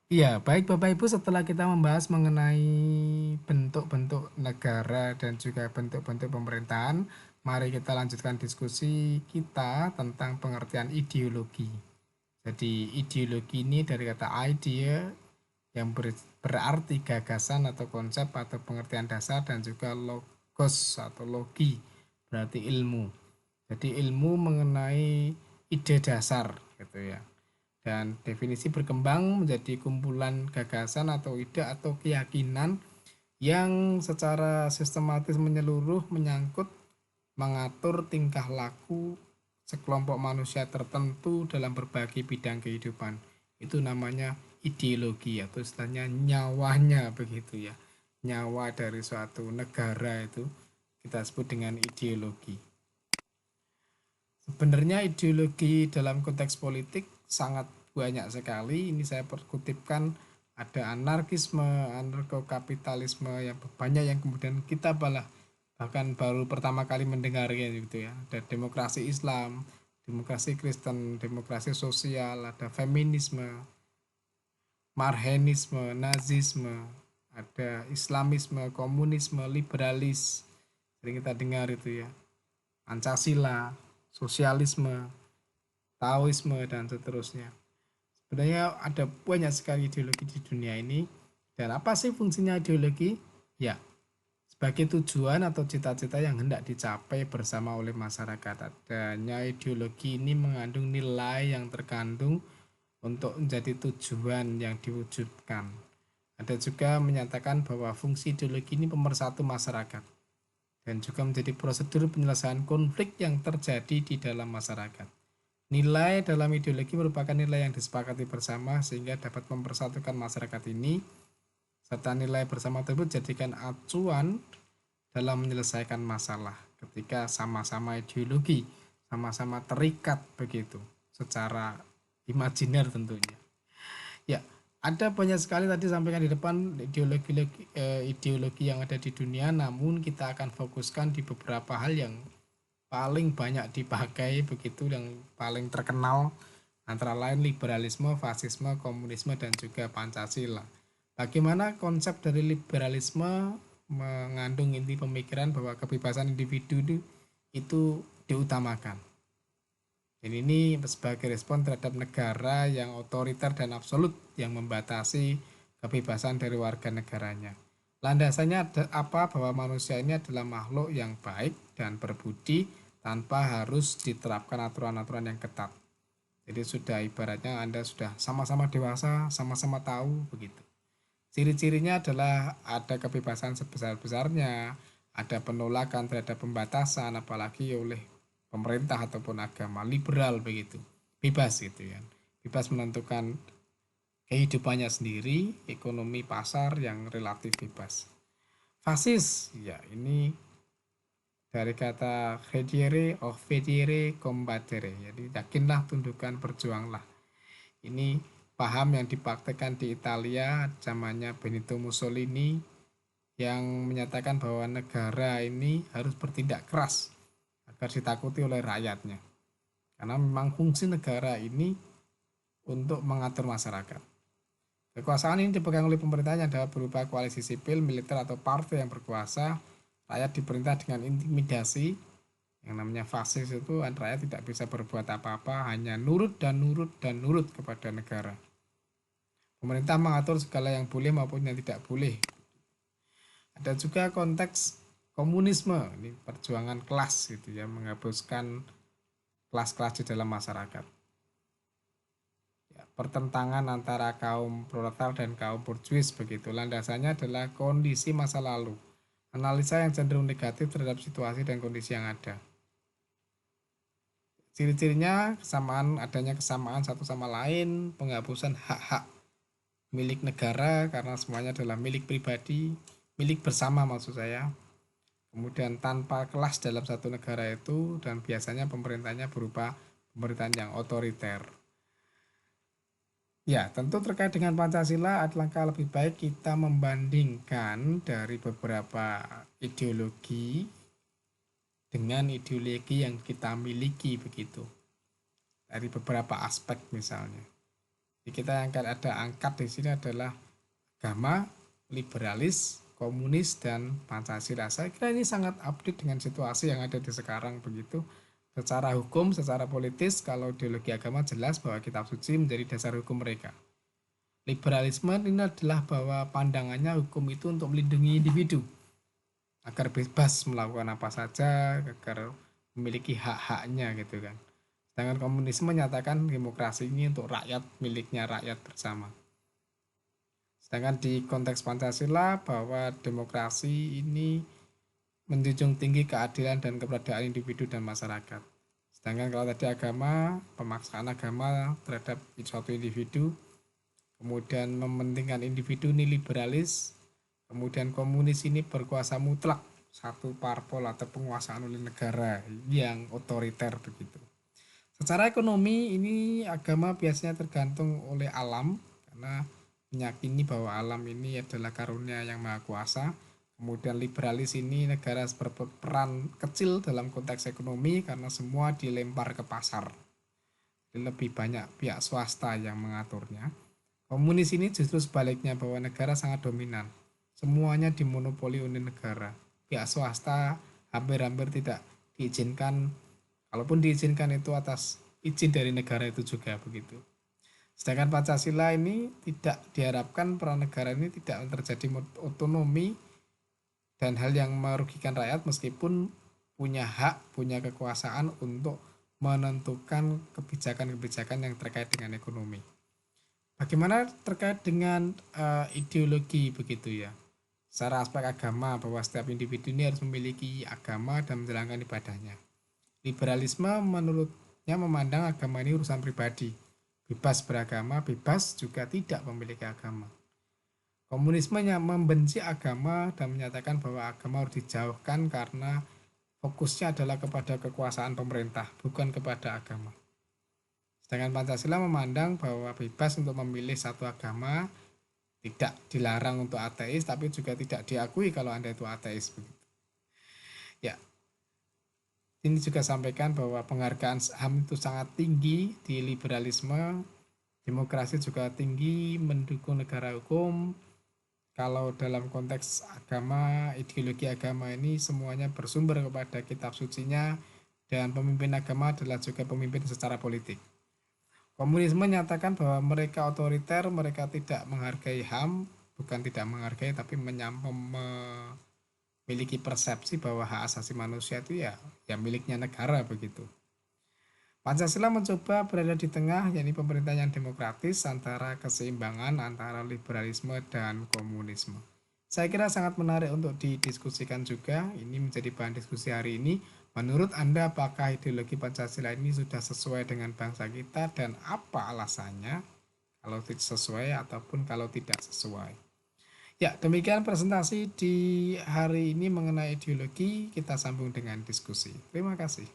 Iya, baik Bapak Ibu, setelah kita membahas mengenai bentuk-bentuk negara dan juga bentuk-bentuk pemerintahan, mari kita lanjutkan diskusi kita tentang pengertian ideologi. Jadi ideologi ini dari kata idea yang berarti gagasan atau konsep atau pengertian dasar, dan juga logos atau logi berarti ilmu. Jadi ilmu mengenai ide dasar gitu ya. Dan definisi berkembang menjadi kumpulan gagasan atau ide atau keyakinan yang secara sistematis menyeluruh menyangkut mengatur tingkah laku sekelompok manusia tertentu dalam berbagai bidang kehidupan. Itu namanya ideologi atau istilahnya nyawanya begitu ya. Nyawa dari suatu negara itu kita sebut dengan ideologi. Sebenarnya ideologi dalam konteks politik sangat banyak sekali. Ini saya perkutipkan, ada anarkisme, anarkokapitalisme yang banyak yang kemudian kita bahkan baru pertama kali mendengarnya gitu ya. Ada demokrasi Islam, demokrasi Kristen, demokrasi sosial, ada feminisme, marhenisme, nazisme, ada islamisme, komunisme, liberalis. Sering kita dengar itu ya. Pancasila, sosialisme, Taoisme, dan seterusnya. Sebenarnya ada banyak sekali ideologi di dunia ini. Dan apa sih fungsinya ideologi? Ya, sebagai tujuan atau cita-cita yang hendak dicapai bersama oleh masyarakat. Adanya ideologi ini mengandung nilai yang terkandung untuk menjadi tujuan yang diwujudkan. Ada juga menyatakan bahwa fungsi ideologi ini pemersatu masyarakat dan juga menjadi prosedur penyelesaian konflik yang terjadi di dalam masyarakat. Nilai dalam ideologi merupakan nilai yang disepakati bersama sehingga dapat mempersatukan masyarakat ini, serta nilai bersama tersebut jadikan acuan dalam menyelesaikan masalah ketika sama-sama ideologi, sama-sama terikat begitu secara imajiner tentunya. Ya, ada banyak sekali tadi sampaikan di depan ideologi yang ada di dunia, namun kita akan fokuskan di beberapa hal yang paling banyak dipakai begitu, yang paling terkenal, antara lain liberalisme, fasisme, komunisme, dan juga Pancasila. Bagaimana konsep dari liberalisme mengandung inti pemikiran bahwa kebebasan individu itu diutamakan. Dan ini sebagai respon terhadap negara yang otoriter dan absolut yang membatasi kebebasan dari warga negaranya. Landasannya apa? Bahwa manusia ini adalah makhluk yang baik dan berbudi tanpa harus diterapkan aturan-aturan yang ketat. Jadi sudah ibaratnya Anda sudah sama-sama dewasa, sama-sama tahu begitu. Ciri-cirinya adalah ada kebebasan sebesar-besarnya, ada penolakan terhadap pembatasan apalagi oleh pemerintah ataupun agama, liberal begitu. Bebas gitu ya. Bebas menentukan kehidupannya sendiri, ekonomi pasar yang relatif bebas. Fasis, ya ini dari kata credere, vedere, combatere. Jadi yakinlah, tundukkan, berjuanglah. Ini paham yang dipraktekkan di Italia zamannya Benito Mussolini, yang menyatakan bahwa negara ini harus bertindak keras agar ditakuti oleh rakyatnya. Karena memang fungsi negara ini untuk mengatur masyarakat. Kekuasaan ini dipegang oleh pemerintahnya adalah berupa koalisi sipil, militer, atau partai yang berkuasa. Rakyat diperintah dengan intimidasi. Yang namanya fasis itu rakyat tidak bisa berbuat apa-apa, hanya nurut dan nurut dan nurut kepada negara. Pemerintah mengatur segala yang boleh maupun yang tidak boleh. Ada juga konteks komunisme, ini perjuangan kelas gitu ya, menghapuskan kelas-kelas di dalam masyarakat. Ya, pertentangan antara kaum proletar dan kaum borjuis begitu. Landasannya adalah kondisi masa lalu, analisa yang cenderung negatif terhadap situasi dan kondisi yang ada. Ciri-cirinya adanya kesamaan satu sama lain, penghapusan hak-hak milik negara karena semuanya adalah milik pribadi, milik bersama maksud saya. Kemudian tanpa kelas dalam satu negara itu, dan biasanya pemerintahnya berupa pemerintahan yang otoriter. Ya, tentu terkait dengan Pancasila, alangkah lebih baik kita membandingkan dari beberapa ideologi dengan ideologi yang kita miliki begitu. Dari beberapa aspek misalnya. Jadi kita yang akan ada angkat di sini adalah agama, liberalis, komunis, dan Pancasila. Saya kira ini sangat update dengan situasi yang ada di sekarang begitu. Secara hukum, secara politis, kalau ideologi agama jelas bahwa kitab suci menjadi dasar hukum mereka. Liberalisme ini adalah bahwa pandangannya hukum itu untuk melindungi individu agar bebas melakukan apa saja, agar memiliki hak-haknya gitu kan. Sedangkan komunisme menyatakan demokrasi ini untuk rakyat, miliknya rakyat bersama. Sedangkan di konteks Pancasila bahwa demokrasi ini menjunjung tinggi keadilan dan keberadaan individu dan masyarakat. Sedangkan kalau tadi agama, pemaksaan agama terhadap suatu individu, kemudian mementingkan individu ini liberalis, kemudian komunis ini berkuasa mutlak, satu parpol atau penguasaan oleh negara yang otoriter begitu. Secara ekonomi ini agama biasanya tergantung oleh alam karena meyakini bahwa alam ini adalah karunia yang maha kuasa. Kemudian liberalis ini negara berperan kecil dalam konteks ekonomi karena semua dilempar ke pasar. Jadi lebih banyak pihak swasta yang mengaturnya. Komunis ini justru sebaliknya bahwa negara sangat dominan. Semuanya dimonopoli oleh negara. Pihak swasta hampir-hampir tidak diizinkan, kalaupun diizinkan itu atas izin dari negara itu juga begitu. Sedangkan Pancasila ini tidak diharapkan peran negara ini tidak terjadi otonomi dan hal yang merugikan rakyat meskipun punya hak, punya kekuasaan untuk menentukan kebijakan-kebijakan yang terkait dengan ekonomi. Bagaimana terkait dengan ideologi begitu ya? Secara aspek agama bahwa setiap individu ini harus memiliki agama dan menjalankan ibadahnya. Liberalisme menurutnya memandang agama ini urusan pribadi. Bebas beragama, bebas juga tidak memiliki agama. Komunisme membenci agama dan menyatakan bahwa agama harus dijauhkan karena fokusnya adalah kepada kekuasaan pemerintah, bukan kepada agama. Sedangkan Pancasila memandang bahwa bebas untuk memilih satu agama, tidak dilarang untuk ateis, tapi juga tidak diakui kalau Anda itu ateis. Ya, ini juga sampaikan bahwa penghargaan HAM itu sangat tinggi di liberalisme, demokrasi juga tinggi, mendukung negara hukum. Kalau dalam konteks agama, ideologi agama ini semuanya bersumber kepada kitab sucinya dan pemimpin agama adalah juga pemimpin secara politik. Komunisme menyatakan bahwa mereka otoriter, mereka tidak menghargai HAM, bukan tidak menghargai tapi memiliki persepsi bahwa hak asasi manusia itu ya miliknya negara begitu. Pancasila mencoba berada di tengah, yakni pemerintahan yang demokratis antara keseimbangan antara liberalisme dan komunisme. Saya kira sangat menarik untuk didiskusikan juga, ini menjadi bahan diskusi hari ini. Menurut Anda apakah ideologi Pancasila ini sudah sesuai dengan bangsa kita dan apa alasannya kalau tidak sesuai ataupun kalau tidak sesuai. Ya, demikian presentasi di hari ini mengenai ideologi, kita sambung dengan diskusi. Terima kasih.